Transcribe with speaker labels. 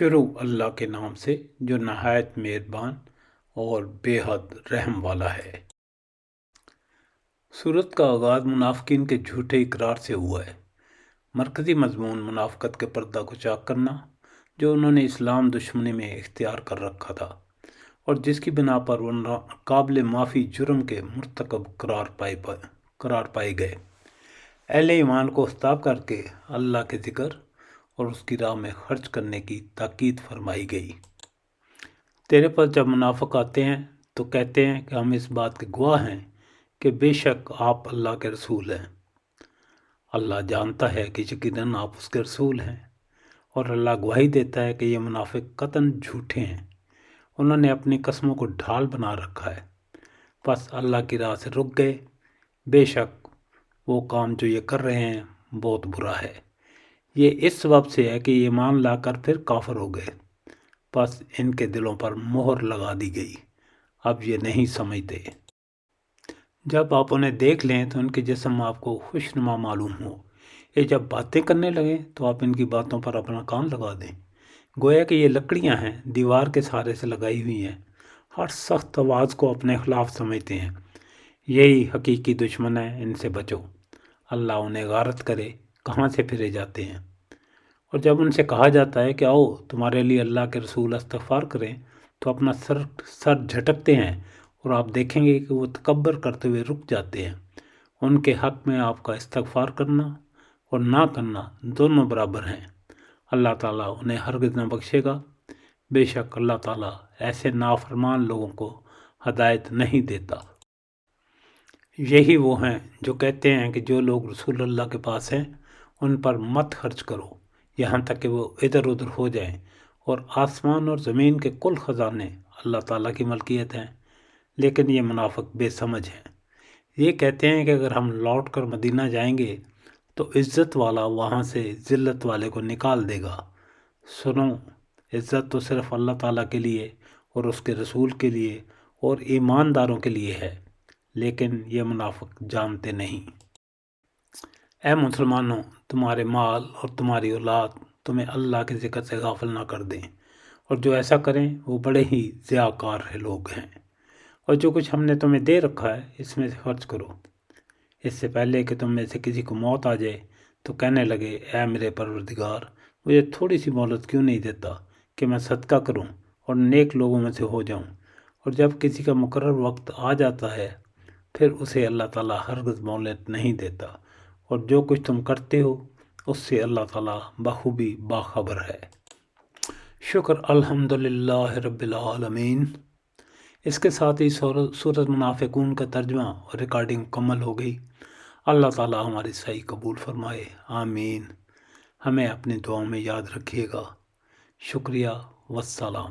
Speaker 1: شروع اللہ کے نام سے جو نہایت مہربان اور بے حد رحم والا ہے۔ سورت کا آغاز منافقین کے جھوٹے اقرار سے ہوا ہے۔ مرکزی مضمون منافقت کے پردہ کو چاک کرنا، جو انہوں نے اسلام دشمنی میں اختیار کر رکھا تھا اور جس کی بنا پر وہ قابل معافی جرم کے مرتکب قرار پائے گئے۔ اہل ایمان کو خطاب کر کے اللہ کے ذکر اور اس کی راہ میں خرچ کرنے کی تاکید فرمائی گئی۔ تیرے پاس جب منافق آتے ہیں تو کہتے ہیں کہ ہم اس بات کے گواہ ہیں کہ بے شک آپ اللہ کے رسول ہیں۔ اللہ جانتا ہے کہ یقیناً آپ اس کے رسول ہیں، اور اللہ گواہی دیتا ہے کہ یہ منافق قطعاً جھوٹے ہیں۔ انہوں نے اپنی قسموں کو ڈھال بنا رکھا ہے، پس اللہ کی راہ سے رک گئے۔ بے شک وہ کام جو یہ کر رہے ہیں بہت برا ہے۔ یہ اس سبب سے ہے کہ یہ ایمان لا کر پھر کافر ہو گئے، پس ان کے دلوں پر مہر لگا دی گئی، اب یہ نہیں سمجھتے۔ جب آپ انہیں دیکھ لیں تو ان کے جسم آپ کو خوشنما معلوم ہو، یہ جب باتیں کرنے لگیں تو آپ ان کی باتوں پر اپنا کان لگا دیں، گویا کہ یہ لکڑیاں ہیں دیوار کے سہارے سے لگائی ہوئی ہیں، ہر سخت آواز کو اپنے خلاف سمجھتے ہیں۔ یہی حقیقی دشمن ہے، ان سے بچو، اللہ انہیں غارت کرے کہاں سے پھرے جاتے ہیں۔ اور جب ان سے کہا جاتا ہے کہ آؤ تمہارے لیے اللہ کے رسول استغفار کریں تو اپنا سر جھٹکتے ہیں، اور آپ دیکھیں گے کہ وہ تکبر کرتے ہوئے رک جاتے ہیں۔ ان کے حق میں آپ کا استغفار کرنا اور نہ کرنا دونوں برابر ہیں۔ اللہ تعالیٰ انہیں ہرگز نہ بخشے گا، بے شک اللہ تعالیٰ ایسے نافرمان لوگوں کو ہدایت نہیں دیتا۔ یہی وہ ہیں جو کہتے ہیں کہ جو لوگ رسول اللہ کے پاس ہیں ان پر مت خرچ کرو یہاں تک کہ وہ ادھر ادھر ہو جائیں، اور آسمان اور زمین کے کل خزانے اللہ تعالیٰ کی ملکیت ہیں۔ لیکن یہ منافق بے سمجھ ہیں، یہ کہتے ہیں کہ اگر ہم لوٹ کر مدینہ جائیں گے تو عزت والا وہاں سے ذلت والے کو نکال دے گا۔ سنو، عزت تو صرف اللہ تعالیٰ کے لیے اور اس کے رسول کے لیے اور ایمانداروں کے لیے ہے، لیکن یہ منافق جانتے نہیں۔ اے مسلمانوں، تمہارے مال اور تمہاری اولاد تمہیں اللہ کے ذکر سے غافل نہ کر دیں، اور جو ایسا کریں وہ بڑے ہی ضیاءکار لوگ ہیں۔ اور جو کچھ ہم نے تمہیں دے رکھا ہے اس میں سے خرچ کرو، اس سے پہلے کہ تم میں سے کسی کو موت آ جائے تو کہنے لگے اے میرے پروردگار، مجھے تھوڑی سی مہلت کیوں نہیں دیتا کہ میں صدقہ کروں اور نیک لوگوں میں سے ہو جاؤں۔ اور جب کسی کا مقرر وقت آ جاتا ہے پھر اسے اللہ تعالیٰ ہرگز مہلت نہیں دیتا، اور جو کچھ تم کرتے ہو اس سے اللہ تعالیٰ بخوبی باخبر ہے۔ شکر الحمدللہ رب العالمین۔ اس کے ساتھ ہی سورۃ منافقون کا ترجمہ اور ریکارڈنگ مکمل ہو گئی۔ اللہ تعالیٰ ہماری صحیح قبول فرمائے، آمین۔ ہمیں اپنی دعاؤں میں یاد رکھیے گا۔ شکریہ، والسلام۔